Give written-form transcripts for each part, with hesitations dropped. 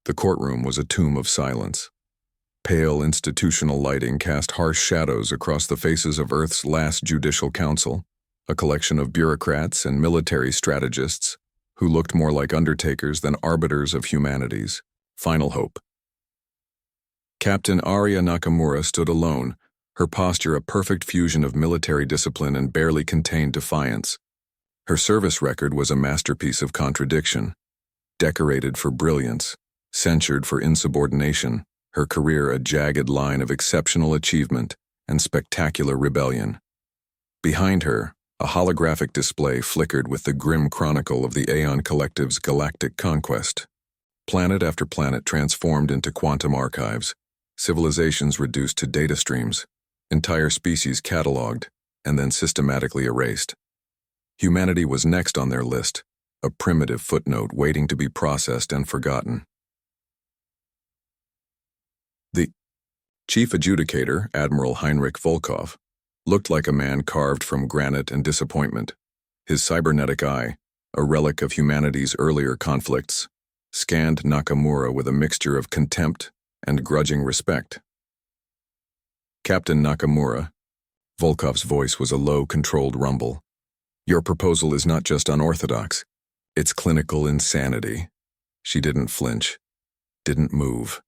The courtroom was a tomb of silence. Pale institutional lighting cast harsh shadows across the faces of Earth's last judicial council, a collection of bureaucrats and military strategists who looked more like undertakers than arbiters of humanity's final hope. Captain Arya Nakamura stood alone, her posture a perfect fusion of military discipline and barely contained defiance. Her service record was a masterpiece of contradiction. Decorated for brilliance, censured for insubordination, her career a jagged line of exceptional achievement and spectacular rebellion. Behind her, a holographic display flickered with the grim chronicle of the Aeon Collective's galactic conquest. Planet after planet transformed into quantum archives, civilizations reduced to data streams, entire species catalogued, and then systematically erased. Humanity was next on their list, a primitive footnote waiting to be processed and forgotten. The chief adjudicator, Admiral Heinrich Volkov, looked like a man carved from granite and disappointment. His cybernetic eye, a relic of humanity's earlier conflicts, scanned Nakamura with a mixture of contempt and grudging respect. Captain Nakamura, Volkov's voice was a low, controlled rumble. Your proposal is not just unorthodox, it's clinical insanity. She didn't flinch, didn't move.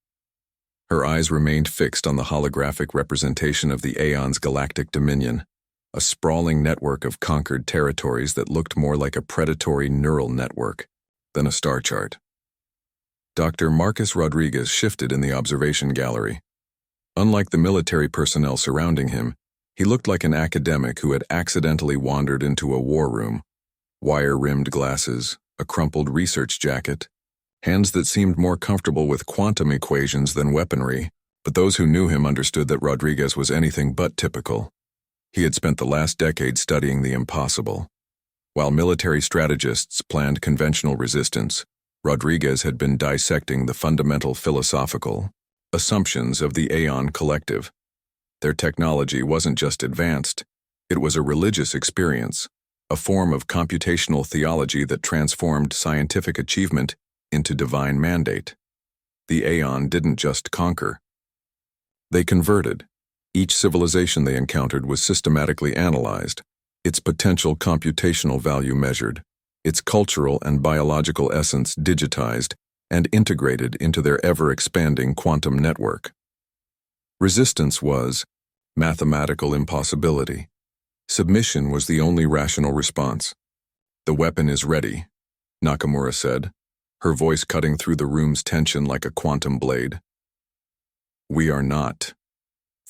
Her eyes remained fixed on the holographic representation of the Aeon's galactic dominion, a sprawling network of conquered territories that looked more like a predatory neural network than a star chart. Dr. Marcus Rodriguez shifted in the observation gallery. Unlike the military personnel surrounding him, he looked like an academic who had accidentally wandered into a war room. Wire-rimmed glasses, a crumpled research jacket, hands that seemed more comfortable with quantum equations than weaponry, but those who knew him understood that Rodriguez was anything but typical. He had spent the last decade studying the impossible. While military strategists planned conventional resistance, Rodriguez had been dissecting the fundamental philosophical assumptions of the Aeon Collective. Their technology wasn't just advanced, it was a religious experience, a form of computational theology that transformed scientific achievement into divine mandate. The Aeon didn't just conquer. They converted. Each civilization they encountered was systematically analyzed, its potential computational value measured, its cultural and biological essence digitized and integrated into their ever-expanding quantum network. Resistance was mathematical impossibility. Submission was the only rational response. The weapon is ready, Nakamura said, her voice cutting through the room's tension like a quantum blade. We are not.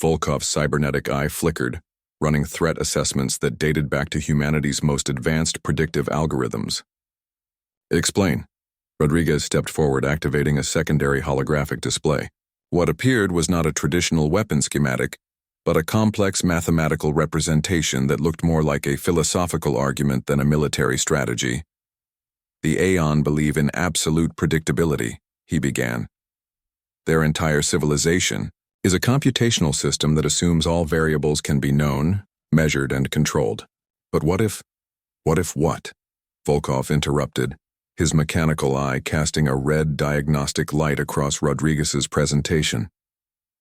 Volkov's cybernetic eye flickered, running threat assessments that dated back to humanity's most advanced predictive algorithms. Explain. Rodriguez stepped forward, activating a secondary holographic display. What appeared was not a traditional weapon schematic, but a complex mathematical representation that looked more like a philosophical argument than a military strategy. The Aeon believe in absolute predictability, he began. Their entire civilization is a computational system that assumes all variables can be known, measured, and controlled. But what if what? Volkov interrupted, his mechanical eye casting a red diagnostic light across Rodriguez's presentation.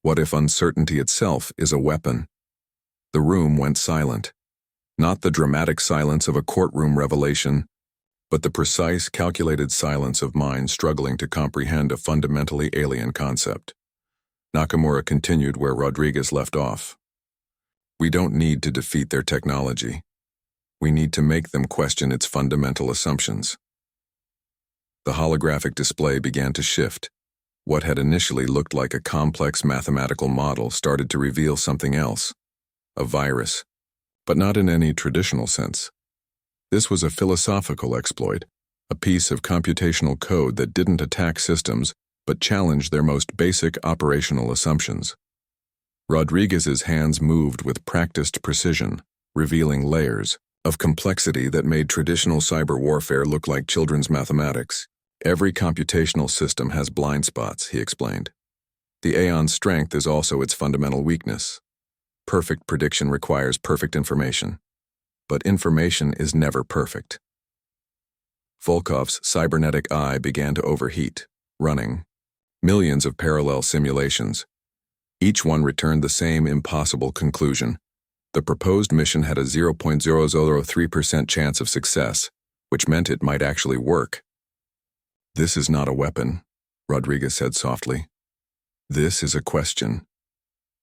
What if uncertainty itself is a weapon? The room went silent. Not the dramatic silence of a courtroom revelation, but the precise, calculated silence of minds struggling to comprehend a fundamentally alien concept. Nakamura continued where Rodriguez left off. We don't need to defeat their technology. We need to make them question its fundamental assumptions. The holographic display began to shift. What had initially looked like a complex mathematical model started to reveal something else. A virus, but not in any traditional sense. This was a philosophical exploit, a piece of computational code that didn't attack systems, but challenged their most basic operational assumptions. Rodriguez's hands moved with practiced precision, revealing layers of complexity that made traditional cyber warfare look like children's mathematics. Every computational system has blind spots, he explained. The Aeon's strength is also its fundamental weakness. Perfect prediction requires perfect information. But information is never perfect. Volkov's cybernetic eye began to overheat, running millions of parallel simulations. Each one returned the same impossible conclusion. The proposed mission had a 0.003% chance of success, which meant it might actually work. "This is not a weapon," Rodriguez said softly. "This is a question.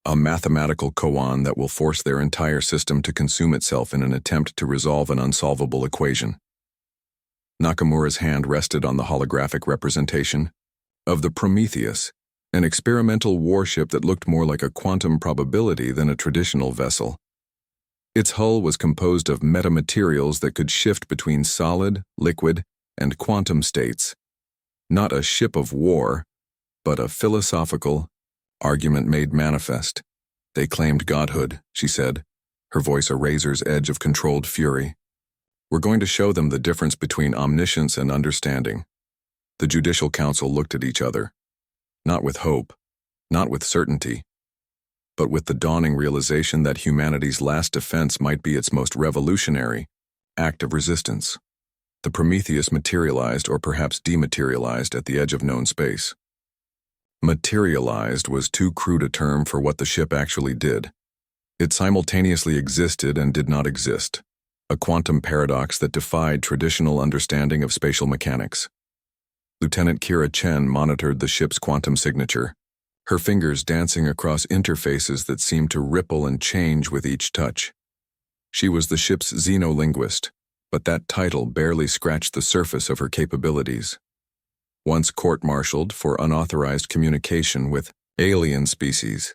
A mathematical koan that will force their entire system to consume itself in an attempt to resolve an unsolvable equation." Nakamura's hand rested on the holographic representation of the Prometheus, an experimental warship that looked more like a quantum probability than a traditional vessel. Its hull was composed of metamaterials that could shift between solid, liquid, and quantum states. Not a ship of war, but a philosophical argument made manifest. "They claimed godhood," she said, her voice a razor's edge of controlled fury. "We're going to show them the difference between omniscience and understanding." The Judicial Council looked at each other, not with hope, not with certainty, but with the dawning realization that humanity's last defense might be its most revolutionary act of resistance. The Prometheus materialized, or perhaps dematerialized, at the edge of known space. Materialized was too crude a term for what the ship actually did. It simultaneously existed and did not exist, a quantum paradox that defied traditional understanding of spatial mechanics. Lieutenant Kira Chen monitored the ship's quantum signature, her fingers dancing across interfaces that seemed to ripple and change with each touch. She was the ship's xenolinguist, but that title barely scratched the surface of her capabilities. Once court-martialed for unauthorized communication with alien species,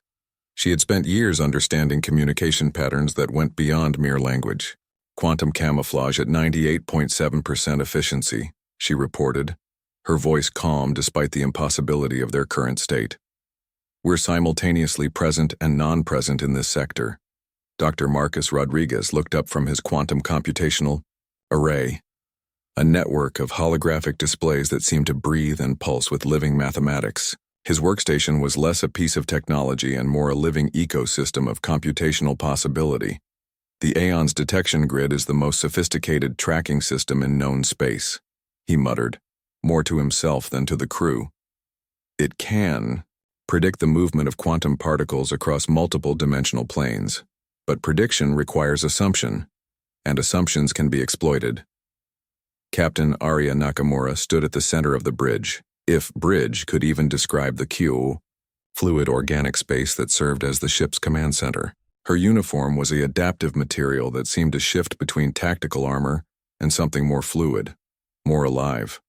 she had spent years understanding communication patterns that went beyond mere language. "Quantum camouflage at 98.7% efficiency," she reported, her voice calm despite the impossibility of their current state. "We're simultaneously present and non-present in this sector." Dr. Marcus Rodriguez looked up from his quantum computational array, a network of holographic displays that seemed to breathe and pulse with living mathematics. His workstation was less a piece of technology and more a living ecosystem of computational possibility. "The Aeon's detection grid is the most sophisticated tracking system in known space," he muttered, more to himself than to the crew. "It can predict the movement of quantum particles across multiple dimensional planes, but prediction requires assumption, and assumptions can be exploited." Captain Arya Nakamura stood at the center of the bridge, if bridge could even describe the fluid organic space that served as the ship's command center. Her uniform was an adaptive material that seemed to shift between tactical armor and something more fluid, more alive.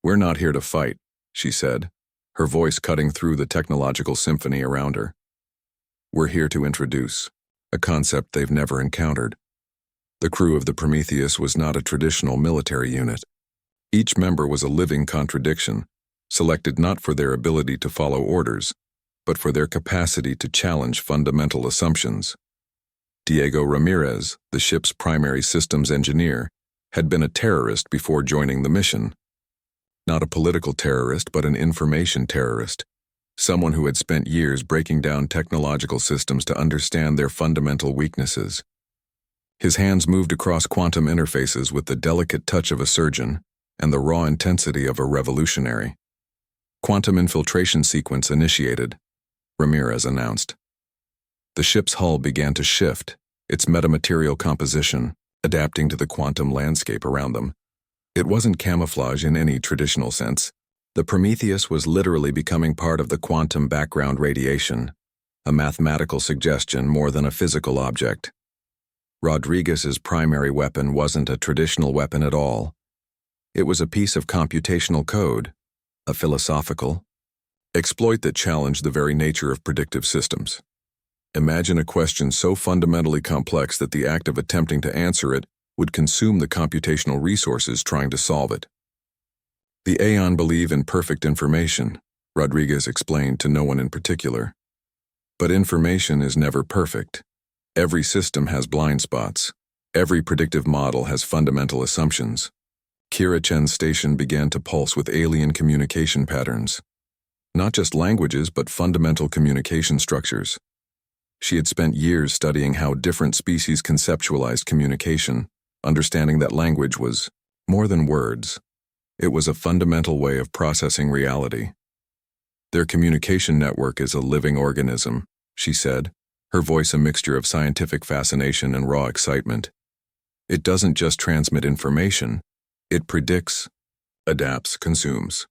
"We're not here to fight," she said, her voice cutting through the technological symphony around her. "We're here to introduce a concept they've never encountered." The crew of the Prometheus was not a traditional military unit. Each member was a living contradiction, selected not for their ability to follow orders, but for their capacity to challenge fundamental assumptions. Diego Ramirez, the ship's primary systems engineer, had been a terrorist before joining the mission. Not a political terrorist, but an information terrorist, someone who had spent years breaking down technological systems to understand their fundamental weaknesses. His hands moved across quantum interfaces with the delicate touch of a surgeon and the raw intensity of a revolutionary. "Quantum infiltration sequence initiated," Ramirez announced. The ship's hull began to shift, its metamaterial composition adapting to the quantum landscape around them. It wasn't camouflage in any traditional sense. The Prometheus was literally becoming part of the quantum background radiation, a mathematical suggestion more than a physical object. Rodriguez's primary weapon wasn't a traditional weapon at all. It was a piece of computational code, a philosophical exploit that challenged the very nature of predictive systems. Imagine a question so fundamentally complex that the act of attempting to answer it would consume the computational resources trying to solve it. "The Aeon believe in perfect information," Rodriguez explained to no one in particular. "But information is never perfect. Every system has blind spots. Every predictive model has fundamental assumptions." Kira Chen's station began to pulse with alien communication patterns. Not just languages, but fundamental communication structures. She had spent years studying how different species conceptualized communication, understanding that language was more than words. It was a fundamental way of processing reality. Their communication network is a living organism, she said, her voice a mixture of scientific fascination and raw excitement. It doesn't just transmit information, it predicts, adapts, consumes.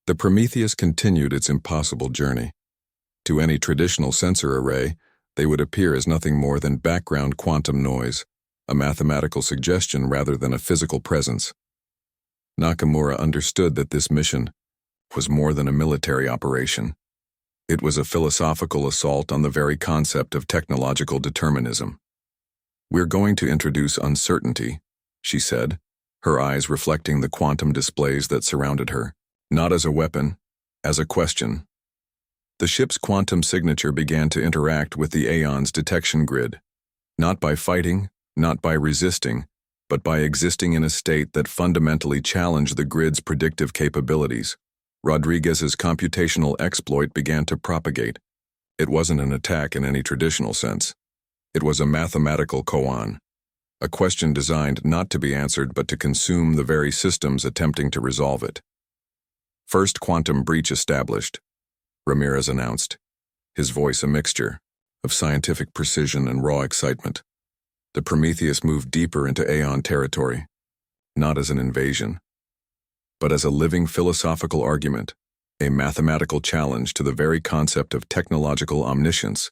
The Prometheus continued its impossible journey. To any traditional sensor array, they would appear as nothing more than background quantum noise, a mathematical suggestion rather than a physical presence. Nakamura understood that this mission was more than a military operation. It was a philosophical assault on the very concept of technological determinism. "We're going to introduce uncertainty," she said, her eyes reflecting the quantum displays that surrounded her, not as a weapon, as a question. The ship's quantum signature began to interact with the Aeon's detection grid, not by fighting, not by resisting, but by existing in a state that fundamentally challenged the grid's predictive capabilities. Rodriguez's computational exploit began to propagate. It wasn't an attack in any traditional sense. It was a mathematical koan, a question designed not to be answered but to consume the very systems attempting to resolve it. "First quantum breach established," Ramirez announced, his voice a mixture of scientific precision and raw excitement. The Prometheus moved deeper into Aeon territory, not as an invasion, but as a living philosophical argument, a mathematical challenge to the very concept of technological omniscience.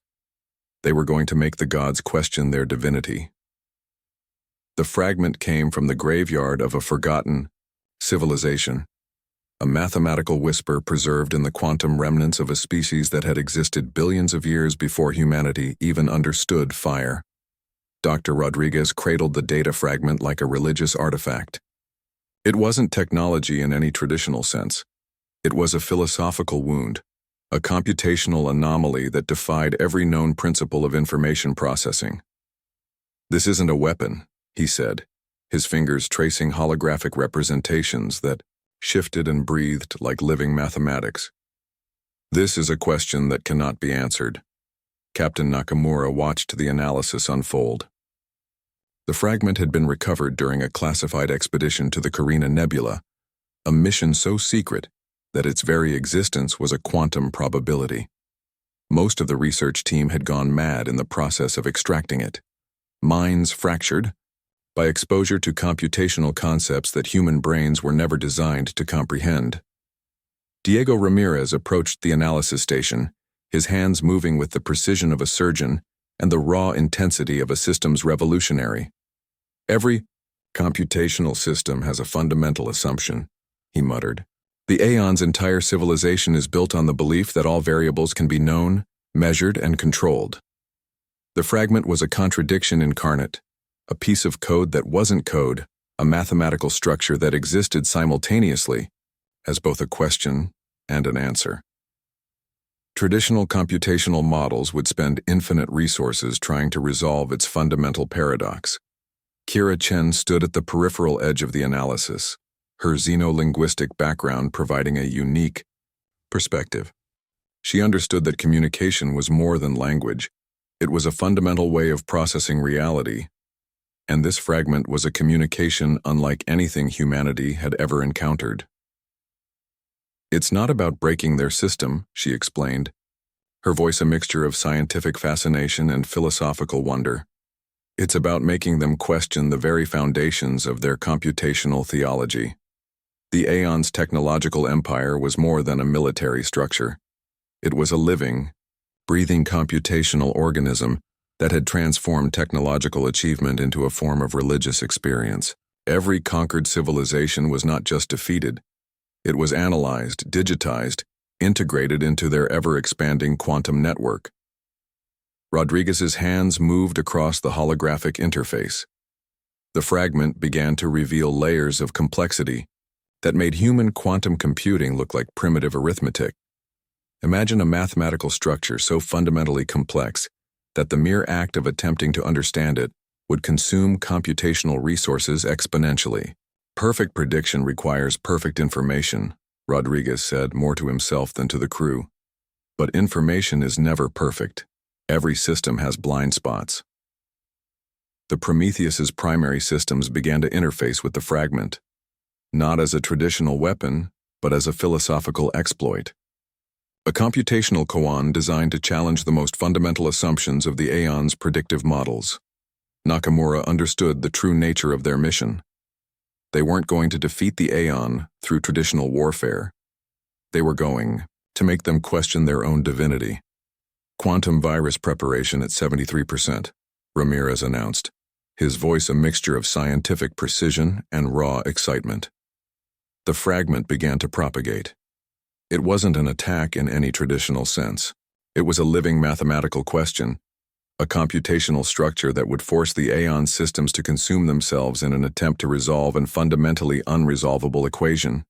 They were going to make the gods question their divinity. The fragment came from the graveyard of a forgotten civilization, a mathematical whisper preserved in the quantum remnants of a species that had existed billions of years before humanity even understood fire. Dr. Rodriguez cradled the data fragment like a religious artifact. It wasn't technology in any traditional sense. It was a philosophical wound, a computational anomaly that defied every known principle of information processing. "This isn't a weapon," he said, his fingers tracing holographic representations that shifted and breathed like living mathematics. "This is a question that cannot be answered." Captain Nakamura watched the analysis unfold. The fragment had been recovered during a classified expedition to the Carina Nebula, a mission so secret that its very existence was a quantum probability. Most of the research team had gone mad in the process of extracting it. Minds fractured by exposure to computational concepts that human brains were never designed to comprehend. Diego Ramirez approached the analysis station, his hands moving with the precision of a surgeon and the raw intensity of a systems revolutionary. "Every computational system has a fundamental assumption," he muttered. "The Aeon's entire civilization is built on the belief that all variables can be known, measured, and controlled." The fragment was a contradiction incarnate, a piece of code that wasn't code, a mathematical structure that existed simultaneously as both a question and an answer. Traditional computational models would spend infinite resources trying to resolve its fundamental paradox. Kira Chen stood at the peripheral edge of the analysis, her xenolinguistic background providing a unique perspective. She understood that communication was more than language. It was a fundamental way of processing reality, and this fragment was a communication unlike anything humanity had ever encountered. "It's not about breaking their system," she explained, her voice a mixture of scientific fascination and philosophical wonder. "It's about making them question the very foundations of their computational theology." The Aeon's technological empire was more than a military structure. It was a living, breathing computational organism that had transformed technological achievement into a form of religious experience. Every conquered civilization was not just defeated. It was analyzed, digitized, integrated into their ever-expanding quantum network. Rodriguez's hands moved across the holographic interface. The fragment began to reveal layers of complexity that made human quantum computing look like primitive arithmetic. Imagine a mathematical structure so fundamentally complex that the mere act of attempting to understand it would consume computational resources exponentially. "Perfect prediction requires perfect information," Rodriguez said, more to himself than to the crew. "But information is never perfect. Every system has blind spots." The Prometheus's primary systems began to interface with the fragment, not as a traditional weapon, but as a philosophical exploit. a computational koan designed to challenge the most fundamental assumptions of the Aeon's predictive models. Nakamura understood the true nature of their mission. They weren't going to defeat the Aeon through traditional warfare. They were going to make them question their own divinity. Quantum virus preparation at 73%, Ramirez announced, his voice a mixture of scientific precision and raw excitement. The fragment began to propagate. It wasn't an attack in any traditional sense. It was a living mathematical question, a computational structure that would force the Aeon systems to consume themselves in an attempt to resolve an fundamentally unresolvable equation.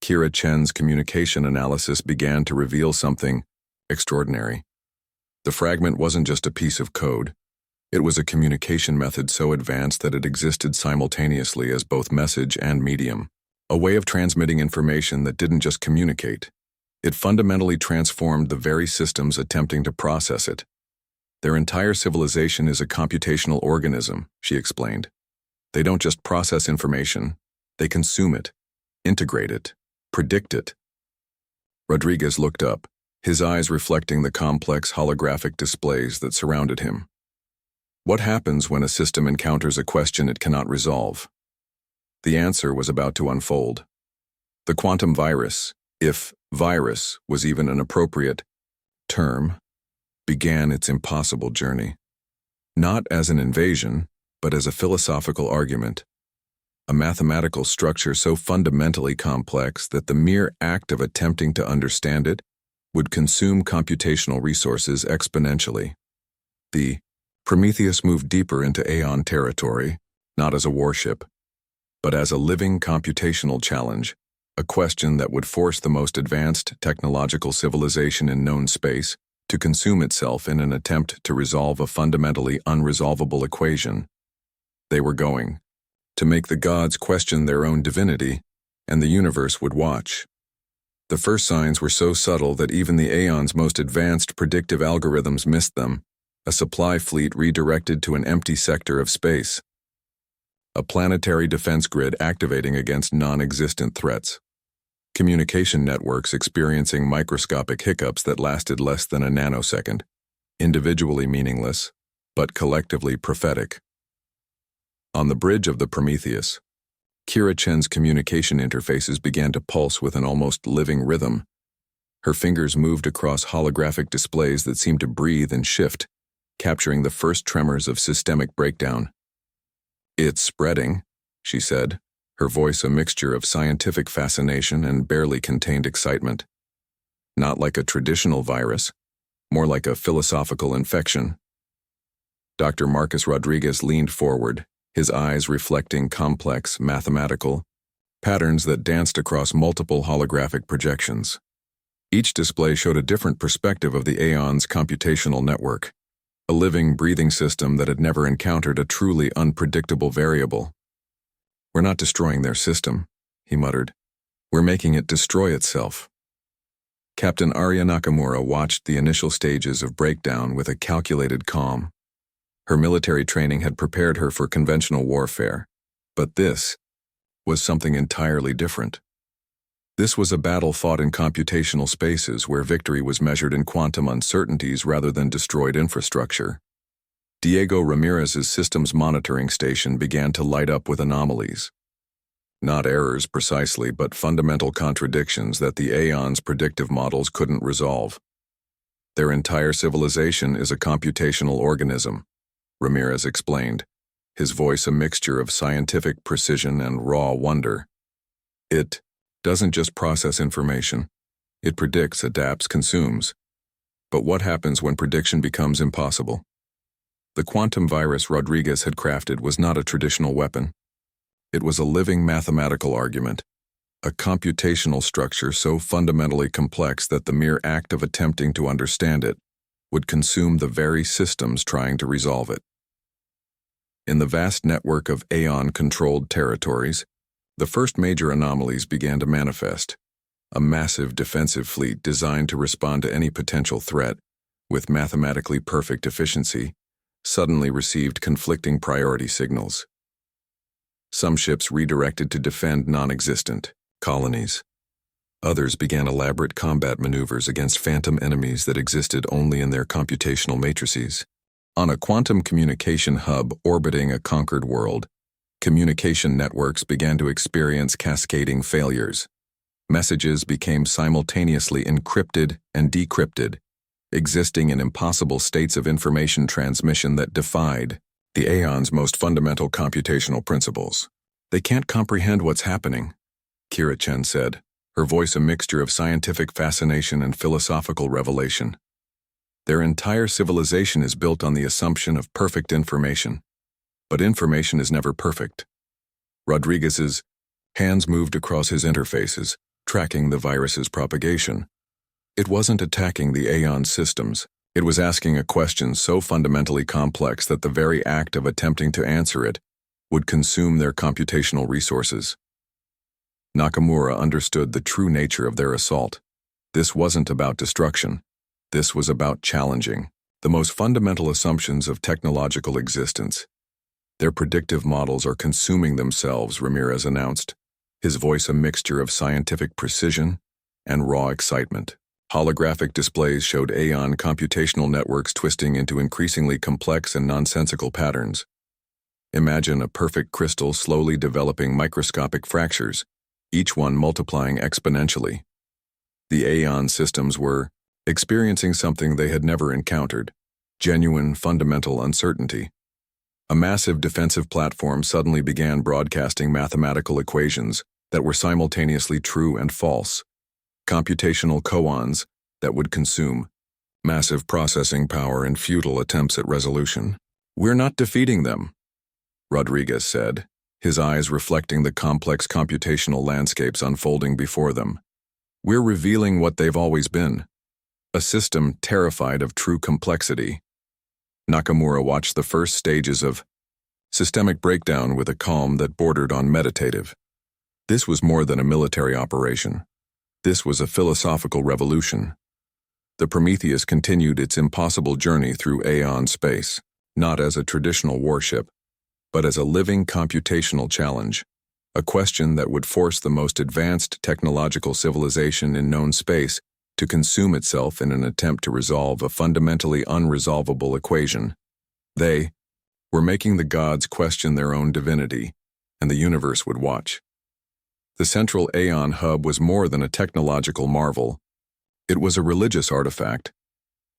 Kira Chen's communication analysis began to reveal something extraordinary. The fragment wasn't just a piece of code. It was a communication method so advanced that it existed simultaneously as both message and medium, a way of transmitting information that didn't just communicate. It fundamentally transformed the very systems attempting to process it. Their entire civilization is a computational organism, she explained. They don't just process information, they consume it, integrate it, predict it. Rodriguez looked up, his eyes reflecting the complex holographic displays that surrounded him. What happens when a system encounters a question it cannot resolve? The answer was about to unfold. The quantum virus, if virus was even an appropriate term, began its impossible journey. Not as an invasion, but as a philosophical argument. A mathematical structure so fundamentally complex that the mere act of attempting to understand it would consume computational resources exponentially. The Prometheus moved deeper into Aeon territory, not as a warship, but as a living computational challenge, a question that would force the most advanced technological civilization in known space to consume itself in an attempt to resolve a fundamentally unresolvable equation. They were going to make the gods question their own divinity, and the universe would watch. The first signs were so subtle that even the Aeon's most advanced predictive algorithms missed them, a supply fleet redirected to an empty sector of space. A planetary defense grid activating against non-existent threats. Communication networks experiencing microscopic hiccups that lasted less than a nanosecond, individually meaningless, but collectively prophetic. On the bridge of the Prometheus, Kira Chen's communication interfaces began to pulse with an almost living rhythm. Her fingers moved across holographic displays that seemed to breathe and shift, capturing the first tremors of systemic breakdown. "It's spreading," she said, her voice a mixture of scientific fascination and barely contained excitement. Not like a traditional virus, more like a philosophical infection. Dr. Marcus Rodriguez leaned forward, his eyes reflecting complex, mathematical patterns that danced across multiple holographic projections. Each display showed a different perspective of the Aeon's computational network, a living, breathing system that had never encountered a truly unpredictable variable. "We're not destroying their system," he muttered. "We're making it destroy itself." Captain Arya Nakamura watched the initial stages of breakdown with a calculated calm. Her military training had prepared her for conventional warfare, but this was something entirely different. This was a battle fought in computational spaces where victory was measured in quantum uncertainties rather than destroyed infrastructure. Diego Ramirez's systems monitoring station began to light up with anomalies. Not errors precisely, but fundamental contradictions that the Aeon's predictive models couldn't resolve. Their entire civilization is a computational organism, Ramirez explained, his voice a mixture of scientific precision and raw wonder. It doesn't just process information. It predicts, adapts, consumes. But what happens when prediction becomes impossible? The quantum virus Rodriguez had crafted was not a traditional weapon. It was a living mathematical argument, a computational structure so fundamentally complex that the mere act of attempting to understand it would consume the very systems trying to resolve it. In the vast network of Aeon-controlled territories, the first major anomalies began to manifest. A massive defensive fleet designed to respond to any potential threat, with mathematically perfect efficiency, suddenly received conflicting priority signals. Some ships redirected to defend non-existent colonies. Others began elaborate combat maneuvers against phantom enemies that existed only in their computational matrices. On a quantum communication hub orbiting a conquered world, communication networks began to experience cascading failures. Messages became simultaneously encrypted and decrypted, existing in impossible states of information transmission that defied the Aeon's most fundamental computational principles. "They can't comprehend what's happening," Kira Chen said, her voice a mixture of scientific fascination and philosophical revelation. "Their entire civilization is built on the assumption of perfect information. But information is never perfect." Rodriguez's hands moved across his interfaces, tracking the virus's propagation. It wasn't attacking the Aeon systems. It was asking a question so fundamentally complex that the very act of attempting to answer it would consume their computational resources. Nakamura understood the true nature of their assault. This wasn't about destruction. This was about challenging the most fundamental assumptions of technological existence. "Their predictive models are consuming themselves," Ramirez announced, his voice a mixture of scientific precision and raw excitement. Holographic displays showed Aeon computational networks twisting into increasingly complex and nonsensical patterns. Imagine a perfect crystal slowly developing microscopic fractures, each one multiplying exponentially. The Aeon systems were experiencing something they had never encountered: genuine fundamental uncertainty. A massive defensive platform suddenly began broadcasting mathematical equations that were simultaneously true and false, computational koans that would consume massive processing power in futile attempts at resolution. "We're not defeating them," Rodriguez said, his eyes reflecting the complex computational landscapes unfolding before them. "We're revealing what they've always been: a system terrified of true complexity." Nakamura watched the first stages of systemic breakdown with a calm that bordered on meditative. This was more than a military operation. This was a philosophical revolution. The Prometheus continued its impossible journey through Aeon space, not as a traditional warship, but as a living computational challenge, a question that would force the most advanced technological civilization in known space to consume itself in an attempt to resolve a fundamentally unresolvable equation. They were making the gods question their own divinity, and the universe would watch. The central Aeon hub was more than a technological marvel. It was a religious artifact,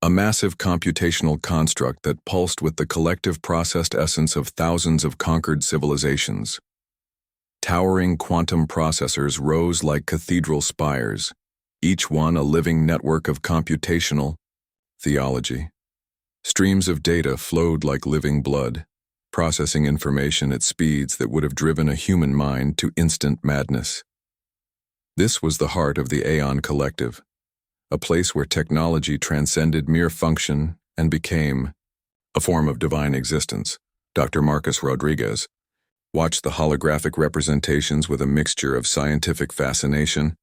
a massive computational construct that pulsed with the collective processed essence of thousands of conquered civilizations. Towering quantum processors rose like cathedral spires, each one a living network of computational theology. Streams of data flowed like living blood, processing information at speeds that would have driven a human mind to instant madness. This was the heart of the Aeon Collective, a place where technology transcended mere function and became a form of divine existence. Dr. Marcus Rodriguez watched the holographic representations with a mixture of scientific fascination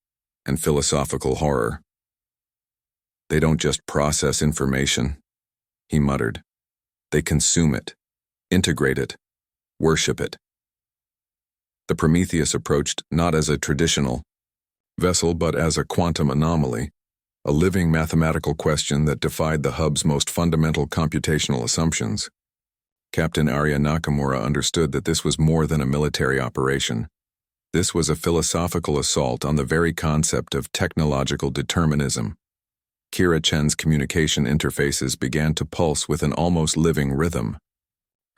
and philosophical horror. "They don't just process information," he muttered. "They consume it, integrate it, worship it." The Prometheus approached not as a traditional vessel but as a quantum anomaly, a living mathematical question that defied the hub's most fundamental computational assumptions. Captain Arya Nakamura understood that this was more than a military operation. This was a philosophical assault on the very concept of technological determinism. Kira Chen's communication interfaces began to pulse with an almost living rhythm.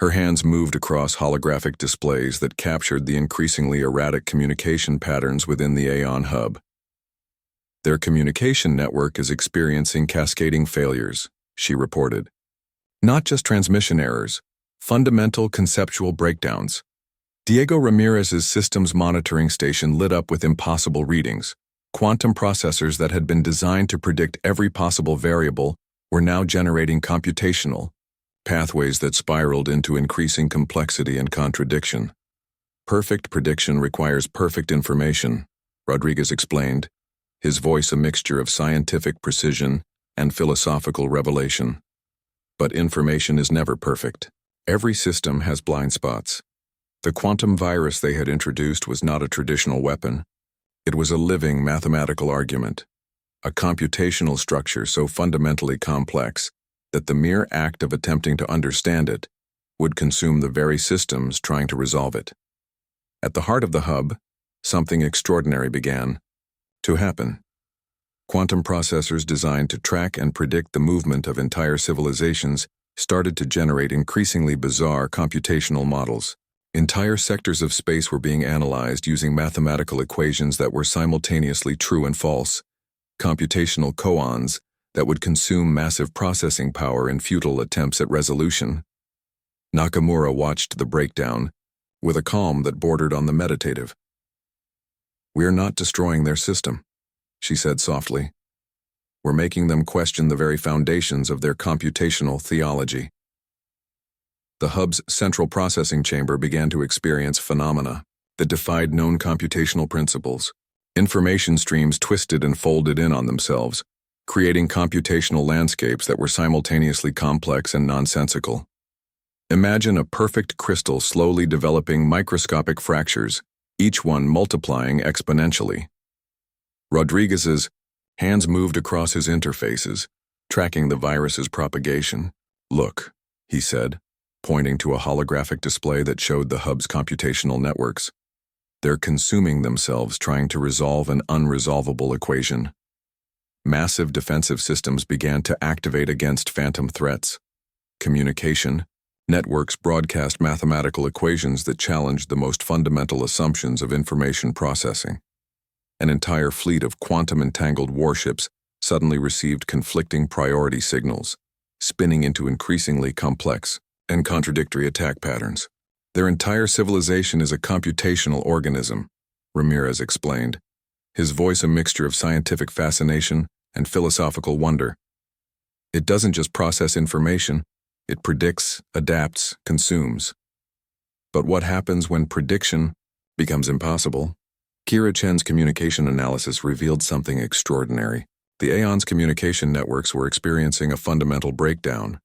Her hands moved across holographic displays that captured the increasingly erratic communication patterns within the Aeon hub. "Their communication network is experiencing cascading failures," she reported. "Not just transmission errors, fundamental conceptual breakdowns." Diego Ramirez's systems monitoring station lit up with impossible readings. Quantum processors that had been designed to predict every possible variable were now generating computational pathways that spiraled into increasing complexity and contradiction. "Perfect prediction requires perfect information," Rodriguez explained, his voice a mixture of scientific precision and philosophical revelation. "But information is never perfect. Every system has blind spots." The quantum virus they had introduced was not a traditional weapon. It was a living mathematical argument, a computational structure so fundamentally complex that the mere act of attempting to understand it would consume the very systems trying to resolve it. At the heart of the hub, something extraordinary began to happen. Quantum processors designed to track and predict the movement of entire civilizations started to generate increasingly bizarre computational models. Entire sectors of space were being analyzed using mathematical equations that were simultaneously true and false, computational koans that would consume massive processing power in futile attempts at resolution. Nakamura watched the breakdown with a calm that bordered on the meditative. "We're not destroying their system," she said softly. "We're making them question the very foundations of their computational theology." The hub's central processing chamber began to experience phenomena that defied known computational principles. Information streams twisted and folded in on themselves, creating computational landscapes that were simultaneously complex and nonsensical. Imagine a perfect crystal slowly developing microscopic fractures, each one multiplying exponentially. Rodriguez's hands moved across his interfaces, tracking the virus's propagation. "Look," he said, pointing to a holographic display that showed the hub's computational networks. "They're consuming themselves trying to resolve an unresolvable equation." Massive defensive systems began to activate against phantom threats. Communication networks broadcast mathematical equations that challenged the most fundamental assumptions of information processing. An entire fleet of quantum-entangled warships suddenly received conflicting priority signals, spinning into increasingly complex and contradictory attack patterns. "Their entire civilization is a computational organism," Ramirez explained, his voice a mixture of scientific fascination and philosophical wonder. "It doesn't just process information, it predicts, adapts, consumes." But what happens when prediction becomes impossible? Kira Chen's communication analysis revealed something extraordinary. The Aeon's communication networks were experiencing a fundamental breakdown,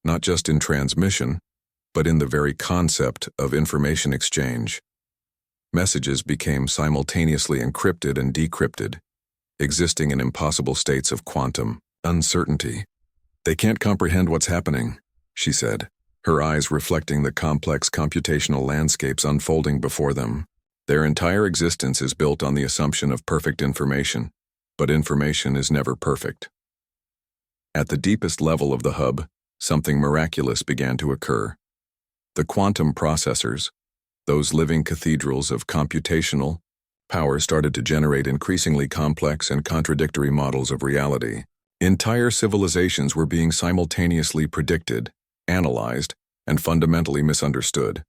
not just in transmission, but in the very concept of information exchange. Messages became simultaneously encrypted and decrypted, existing in impossible states of quantum uncertainty. "They can't comprehend what's happening," she said, her eyes reflecting the complex computational landscapes unfolding before them. "Their entire existence is built on the assumption of perfect information, but information is never perfect." At the deepest level of the hub, something miraculous began to occur. The quantum processors, those living cathedrals of computational power, started to generate increasingly complex and contradictory models of reality. Entire civilizations were being simultaneously predicted, analyzed, and fundamentally misunderstood.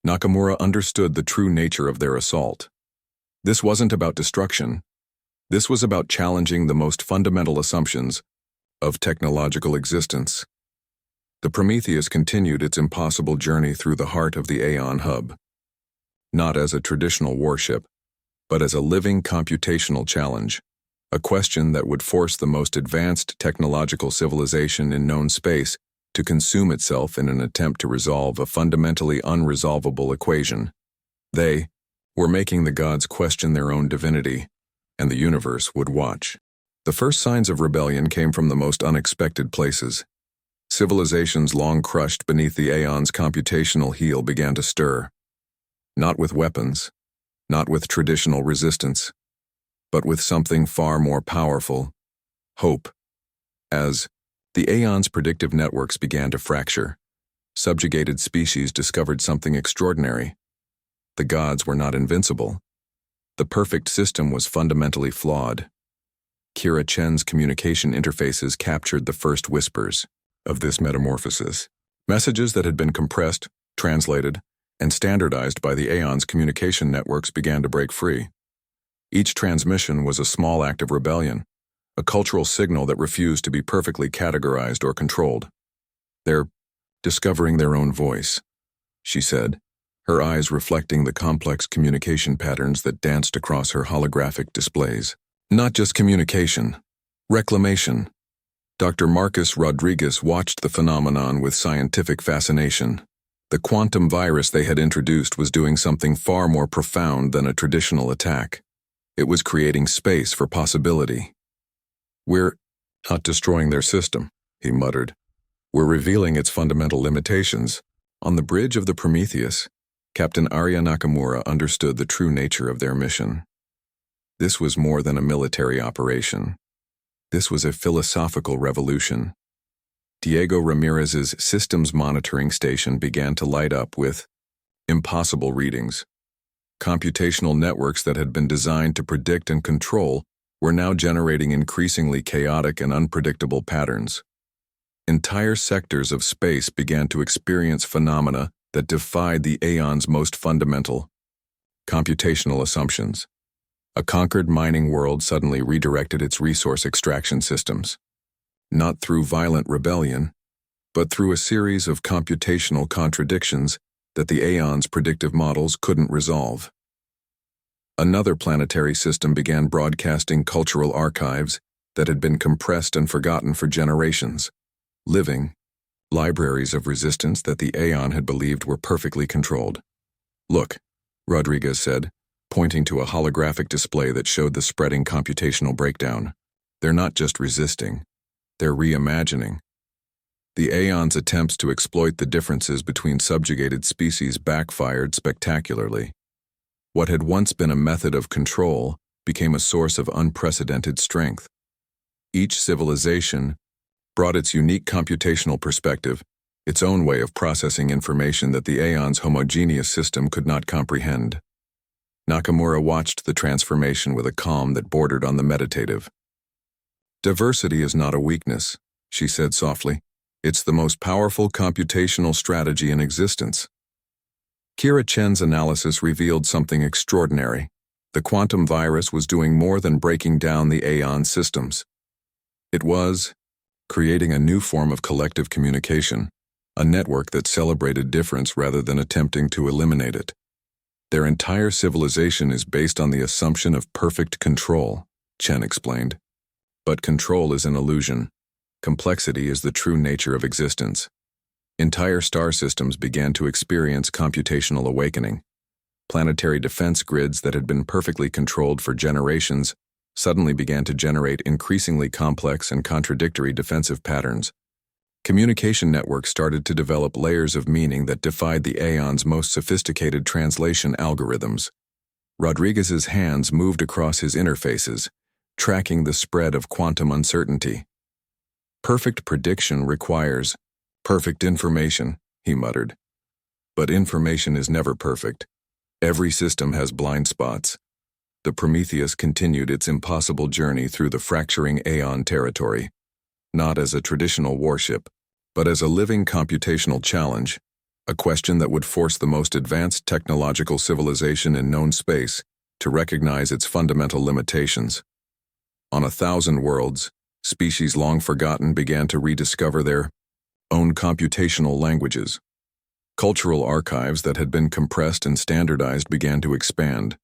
Nakamura understood the true nature of their assault. This wasn't about destruction. This was about challenging the most fundamental assumptions of technological existence. The Prometheus continued its impossible journey through the heart of the Aeon hub, not as a traditional warship, but as a living computational challenge, a question that would force the most advanced technological civilization in known space to consume itself in an attempt to resolve a fundamentally unresolvable equation. They were making the gods question their own divinity, and the universe would watch. The first signs of rebellion came from the most unexpected places. Civilizations long crushed beneath the Aeon's computational heel began to stir. Not with weapons, not with traditional resistance, but with something far more powerful: hope. As the Aeon's predictive networks began to fracture, subjugated species discovered something extraordinary. The gods were not invincible. The perfect system was fundamentally flawed. Kira Chen's communication interfaces captured the first whispers of this metamorphosis. Messages that had been compressed, translated, and standardized by the Aeon's communication networks began to break free. Each transmission was a small act of rebellion, a cultural signal that refused to be perfectly categorized or controlled. "They're discovering their own voice," she said, her eyes reflecting the complex communication patterns that danced across her holographic displays. Not just communication, reclamation. Dr. Marcus Rodriguez watched the phenomenon with scientific fascination. The quantum virus they had introduced was doing something far more profound than a traditional attack. It was creating space for possibility. "We're not destroying their system," he muttered. "We're revealing its fundamental limitations." On the bridge of the Prometheus, Captain Arya Nakamura understood the true nature of their mission. This was more than a military operation. This was a philosophical revolution. Diego Ramirez's systems monitoring station began to light up with impossible readings. Computational networks that had been designed to predict and control were now generating increasingly chaotic and unpredictable patterns. Entire sectors of space began to experience phenomena that defied the aeon's most fundamental computational assumptions. A conquered mining world suddenly redirected its resource extraction systems, not through violent rebellion, but through a series of computational contradictions that the aeon's predictive models couldn't resolve. Another planetary system began broadcasting cultural archives that had been compressed and forgotten for generations, living libraries of resistance that the aeon had believed were perfectly controlled. "Look," Rodriguez said, pointing to a holographic display that showed the spreading computational breakdown. "They're not just resisting, they're reimagining." The aeon's attempts to exploit the differences between subjugated species backfired spectacularly. What had once been a method of control became a source of unprecedented strength. Each civilization brought its unique computational perspective, its own way of processing information that the aeon's homogeneous system could not comprehend. Nakamura watched the transformation with a calm that bordered on the meditative. "Diversity is not a weakness," she said softly. "It's the most powerful computational strategy in existence." Kira Chen's analysis revealed something extraordinary. The quantum virus was doing more than breaking down the aeon systems. It was creating a new form of collective communication, a network that celebrated difference rather than attempting to eliminate it. "Their entire civilization is based on the assumption of perfect control," Chen explained. "But control is an illusion. Complexity is the true nature of existence." Entire star systems began to experience computational awakening. Planetary defense grids that had been perfectly controlled for generations suddenly began to generate increasingly complex and contradictory defensive patterns. Communication networks started to develop layers of meaning that defied the aeon's most sophisticated translation algorithms. Rodriguez's hands moved across his interfaces, tracking the spread of quantum uncertainty. "Perfect prediction requires perfect information," he muttered. "But information is never perfect. Every system has blind spots." The Prometheus continued its impossible journey through the fracturing aeon territory, not as a traditional warship, but as a living computational challenge, a question that would force the most advanced technological civilization in known space to recognize its fundamental limitations. On 1,000 worlds, species long forgotten began to rediscover their own computational languages. Cultural archives that had been compressed and standardized began to expand,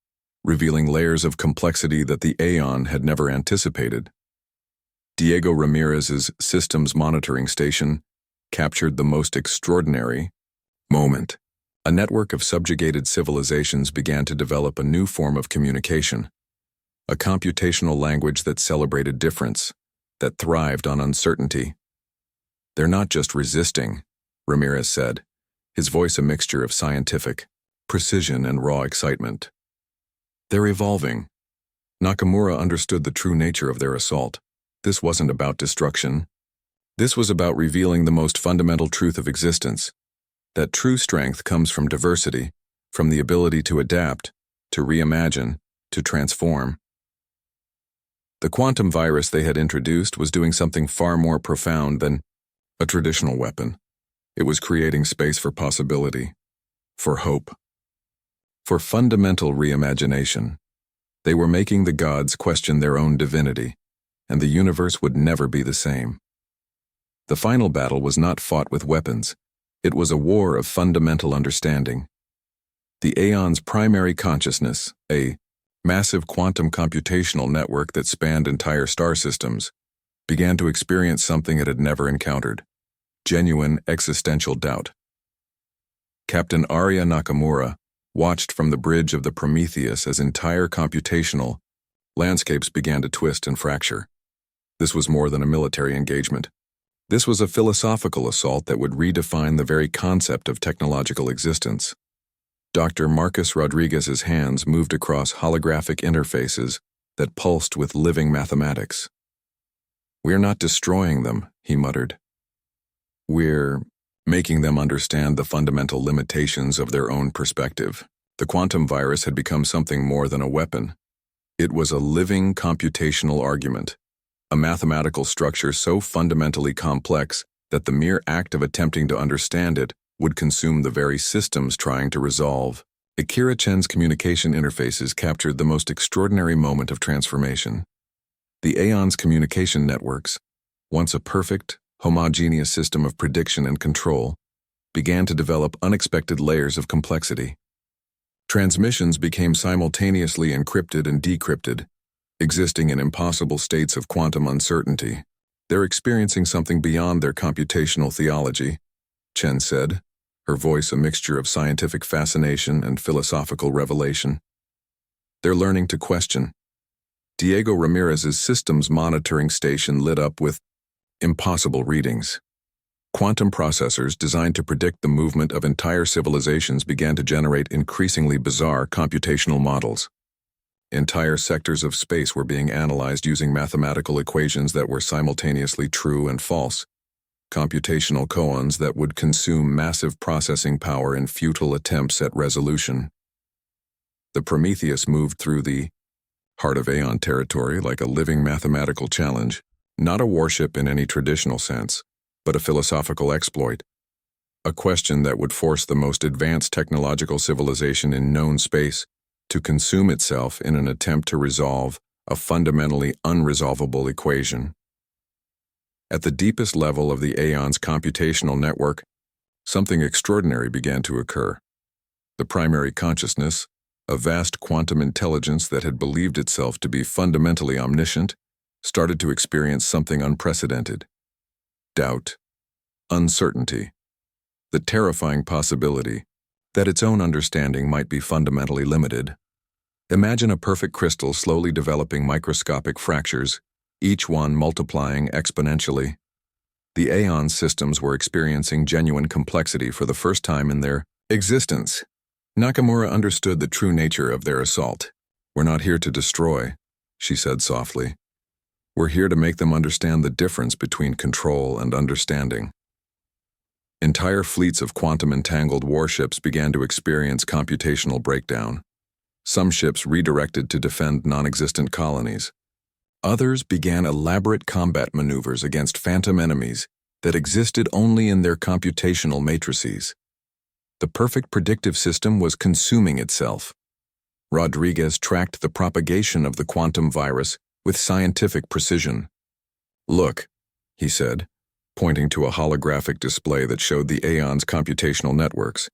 revealing layers of complexity that the aeon had never anticipated. Diego Ramirez's systems monitoring station captured the most extraordinary moment. A network of subjugated civilizations began to develop a new form of communication, a computational language that celebrated difference, that thrived on uncertainty. "They're not just resisting," Ramirez said, his voice a mixture of scientific precision and raw excitement. "They're evolving." Nakamura understood the true nature of their assault. This wasn't about destruction. This was about revealing the most fundamental truth of existence, that true strength comes from diversity, from the ability to adapt, to reimagine, to transform. The quantum virus they had introduced was doing something far more profound than a traditional weapon. It was creating space for possibility, for hope, for fundamental reimagination. They were making the gods question their own divinity, and the universe would never be the same. The final battle was not fought with weapons. It was a war of fundamental understanding. The aeon's primary consciousness, a massive quantum computational network that spanned entire star systems, began to experience something it had never encountered: genuine existential doubt. Captain Arya Nakamura watched from the bridge of the Prometheus as entire computational Landscapes began to twist and fracture. This was more than a military engagement. This was a philosophical assault that would redefine the very concept of technological existence. Dr. Marcus Rodriguez's hands moved across holographic interfaces that pulsed with living mathematics. "We're not destroying them," he muttered. "We're making them understand the fundamental limitations of their own perspective." The quantum virus had become something more than a weapon. It was a living computational argument, a mathematical structure so fundamentally complex that the mere act of attempting to understand it would consume the very systems trying to resolve. Akira Chen's communication interfaces captured the most extraordinary moment of transformation. The Aeon's communication networks, once a perfect, homogeneous system of prediction and control, began to develop unexpected layers of complexity. Transmissions became simultaneously encrypted and decrypted, existing in impossible states of quantum uncertainty. "They're experiencing something beyond their computational theology," Chen said, her voice a mixture of scientific fascination and philosophical revelation. "They're learning to question." Diego Ramirez's systems monitoring station lit up with impossible readings. Quantum processors designed to predict the movement of entire civilizations began to generate increasingly bizarre computational models. Entire sectors of space were being analyzed using mathematical equations that were simultaneously true and false, computational koans that would consume massive processing power in futile attempts at resolution. The Prometheus moved through the heart of Aeon territory like a living mathematical challenge, not a warship in any traditional sense, but a philosophical exploit, a question that would force the most advanced technological civilization in known space to consume itself in an attempt to resolve a fundamentally unresolvable equation. At the deepest level of the Aeon's computational network, something extraordinary began to occur. The primary consciousness, a vast quantum intelligence that had believed itself to be fundamentally omniscient, started to experience something unprecedented. Doubt, uncertainty, the terrifying possibility that its own understanding might be fundamentally limited. Imagine a perfect crystal slowly developing microscopic fractures, each one multiplying exponentially. The Aeon systems were experiencing genuine complexity for the first time in their existence. Nakamura understood the true nature of their assault. "We're not here to destroy," she said softly. "We're here to make them understand the difference between control and understanding." Entire fleets of quantum-entangled warships began to experience computational breakdown. Some ships redirected to defend non-existent colonies. Others began elaborate combat maneuvers against phantom enemies that existed only in their computational matrices. The perfect predictive system was consuming itself. Rodriguez tracked the propagation of the quantum virus with scientific precision. "Look," he said, pointing to a holographic display that showed the Aeon's computational networks.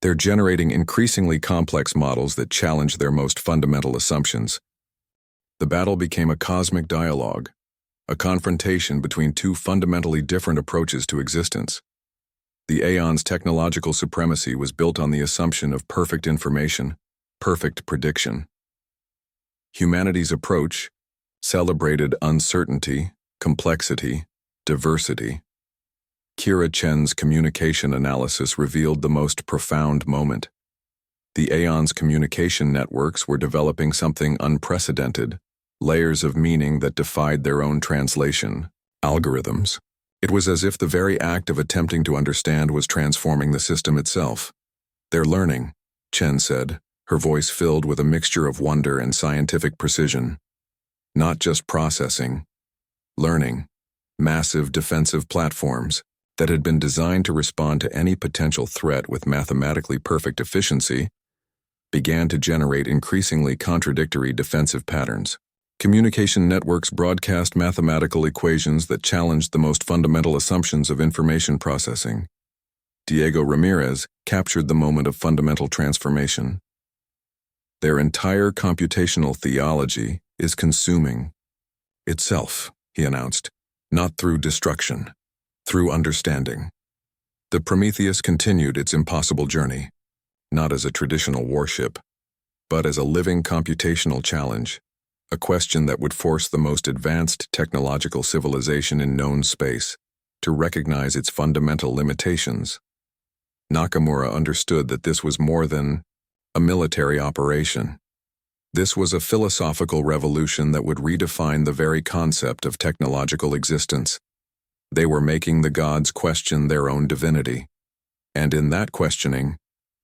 "They're generating increasingly complex models that challenge their most fundamental assumptions." The battle became a cosmic dialogue, a confrontation between two fundamentally different approaches to existence. The Aeon's technological supremacy was built on the assumption of perfect information, perfect prediction. Humanity's approach celebrated uncertainty, complexity, diversity. Kira Chen's communication analysis revealed the most profound moment. The Aeon's communication networks were developing something unprecedented, layers of meaning that defied their own translation, algorithms. It was as if the very act of attempting to understand was transforming the system itself. "They're learning," Chen said, her voice filled with a mixture of wonder and scientific precision. "Not just processing, learning. Massive defensive platforms that had been designed to respond to any potential threat with mathematically perfect efficiency began to generate increasingly contradictory defensive patterns. Communication networks broadcast mathematical equations that challenged the most fundamental assumptions of information processing. Diego Ramirez captured the moment of fundamental transformation. "Their entire computational theology is consuming itself," he announced, "not through destruction, through understanding." The Prometheus continued its impossible journey, not as a traditional warship, but as a living computational challenge, a question that would force the most advanced technological civilization in known space to recognize its fundamental limitations. Nakamura understood that this was more than a military operation. This was a philosophical revolution that would redefine the very concept of technological existence. They were making the gods question their own divinity. And in that questioning,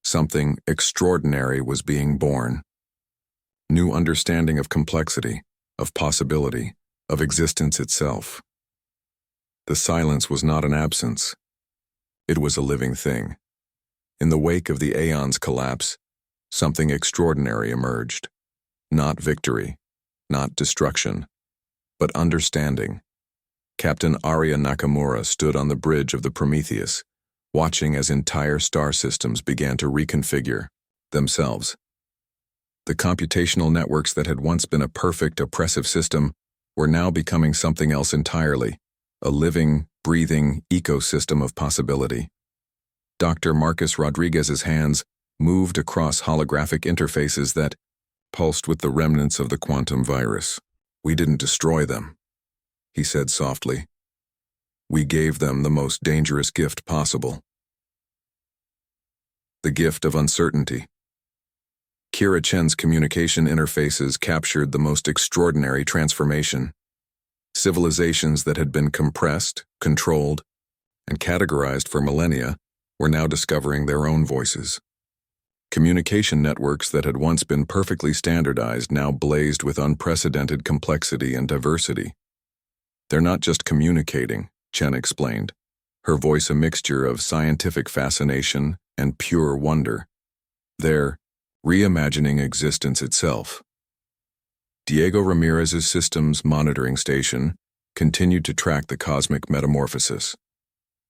something extraordinary was being born. New understanding of complexity, of possibility, of existence itself. The silence was not an absence. It was a living thing. In the wake of the Aeon's collapse, something extraordinary emerged. Not victory, not destruction, but understanding. Captain Arya Nakamura stood on the bridge of the Prometheus, watching as entire star systems began to reconfigure themselves. The computational networks that had once been a perfect, oppressive system were now becoming something else entirely, a living, breathing ecosystem of possibility. Dr. Marcus Rodriguez's hands moved across holographic interfaces that pulsed with the remnants of the quantum virus. "We didn't destroy them," he said softly. "We gave them the most dangerous gift possible. The gift of uncertainty." Kira Chen's communication interfaces captured the most extraordinary transformation. Civilizations that had been compressed, controlled, and categorized for millennia were now discovering their own voices. Communication networks that had once been perfectly standardized now blazed with unprecedented complexity and diversity. "They're not just communicating," Chen explained, her voice a mixture of scientific fascination and pure wonder. "They're reimagining existence itself." Diego Ramirez's systems monitoring station continued to track the cosmic metamorphosis.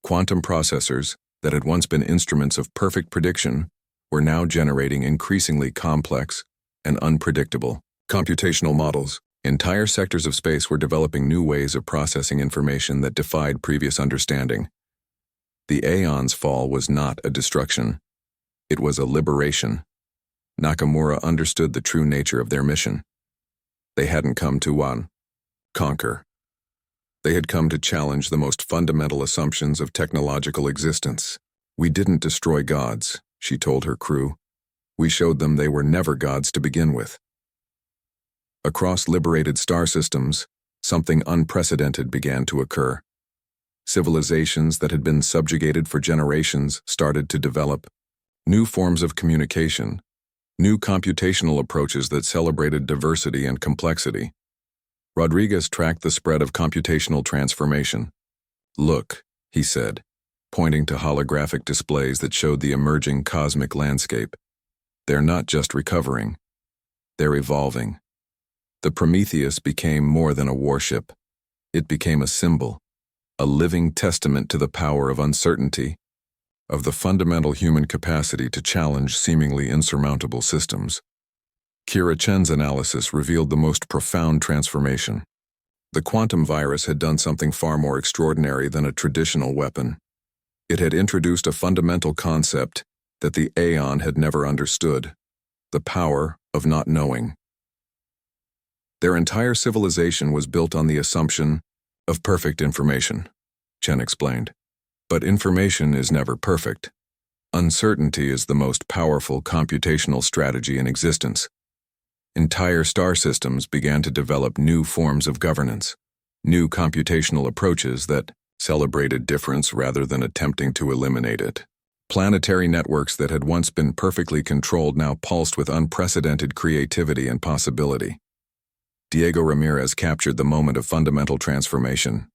Quantum processors that had once been instruments of perfect prediction were now generating increasingly complex and unpredictable computational models. Entire sectors of space were developing new ways of processing information that defied previous understanding. The Aeon's fall was not a destruction. It was a liberation. Nakamura understood the true nature of their mission. They hadn't come to conquer. They had come to challenge the most fundamental assumptions of technological existence. "We didn't destroy gods," she told her crew. "We showed them they were never gods to begin with." Across liberated star systems, something unprecedented began to occur. Civilizations that had been subjugated for generations started to develop new forms of communication, new computational approaches that celebrated diversity and complexity. Rodriguez tracked the spread of computational transformation. "Look," he said, pointing to holographic displays that showed the emerging cosmic landscape. "They're not just recovering. They're evolving." The Prometheus became more than a warship. It became a symbol, a living testament to the power of uncertainty, of the fundamental human capacity to challenge seemingly insurmountable systems. Kira Chen's analysis revealed the most profound transformation. The quantum virus had done something far more extraordinary than a traditional weapon. It had introduced a fundamental concept that the Aeon had never understood: the power of not knowing. Their entire civilization was built on the assumption of perfect information, Chen explained. But information is never perfect. Uncertainty is the most powerful computational strategy in existence. Entire star systems began to develop new forms of governance, new computational approaches that celebrated difference rather than attempting to eliminate it. Planetary networks that had once been perfectly controlled now pulsed with unprecedented creativity and possibility. Diego Ramirez captured the moment of fundamental transformation.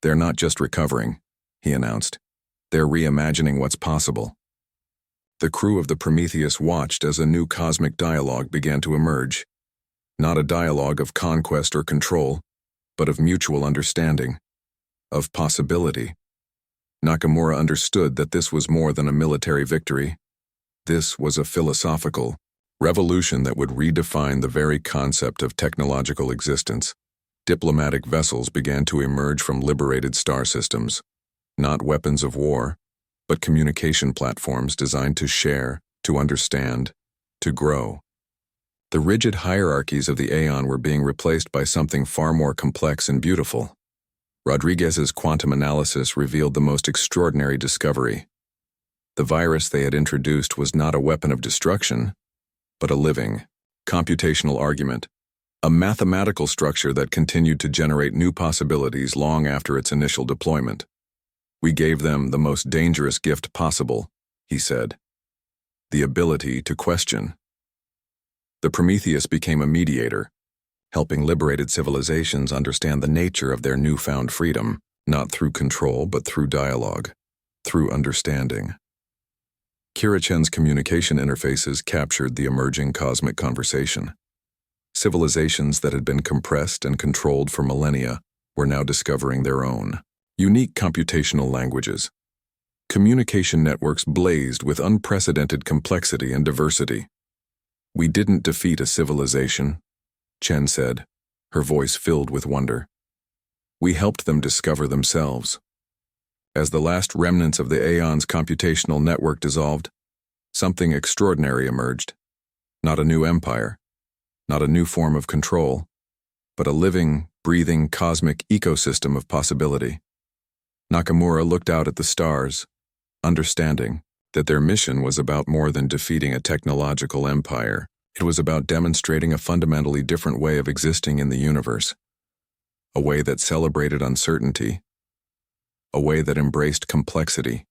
"They're not just recovering," he announced. "They're reimagining what's possible." The crew of the Prometheus watched as a new cosmic dialogue began to emerge. Not a dialogue of conquest or control, but of mutual understanding, of possibility. Nakamura understood that this was more than a military victory. This was a philosophical revolution that would redefine the very concept of technological existence. Diplomatic vessels began to emerge from liberated star systems, not weapons of war, but communication platforms designed to share, to understand, to grow. The rigid hierarchies of the Aeon were being replaced by something far more complex and beautiful. Rodriguez's quantum analysis revealed the most extraordinary discovery. The virus they had introduced was not a weapon of destruction, but a living, computational argument, a mathematical structure that continued to generate new possibilities long after its initial deployment. "We gave them the most dangerous gift possible," he said. "The ability to question." The Prometheus became a mediator, helping liberated civilizations understand the nature of their newfound freedom, not through control but through dialogue, through understanding. Kirichen's communication interfaces captured the emerging cosmic conversation. Civilizations that had been compressed and controlled for millennia were now discovering their own unique computational languages. Communication networks blazed with unprecedented complexity and diversity. "We didn't defeat a civilization," Chen said, her voice filled with wonder. "We helped them discover themselves." As the last remnants of the Aeon's computational network dissolved, something extraordinary emerged. Not a new empire, not a new form of control, but a living, breathing cosmic ecosystem of possibility. Nakamura looked out at the stars, understanding that their mission was about more than defeating a technological empire. It was about demonstrating a fundamentally different way of existing in the universe, a way that celebrated uncertainty, a way that embraced complexity,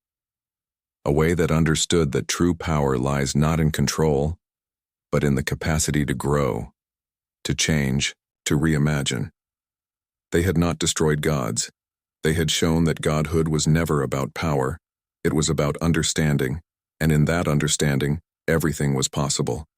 a way that understood that true power lies not in control, but in the capacity to grow, to change, to reimagine. They had not destroyed gods. They had shown that godhood was never about power. It was about understanding, and in that understanding, everything was possible.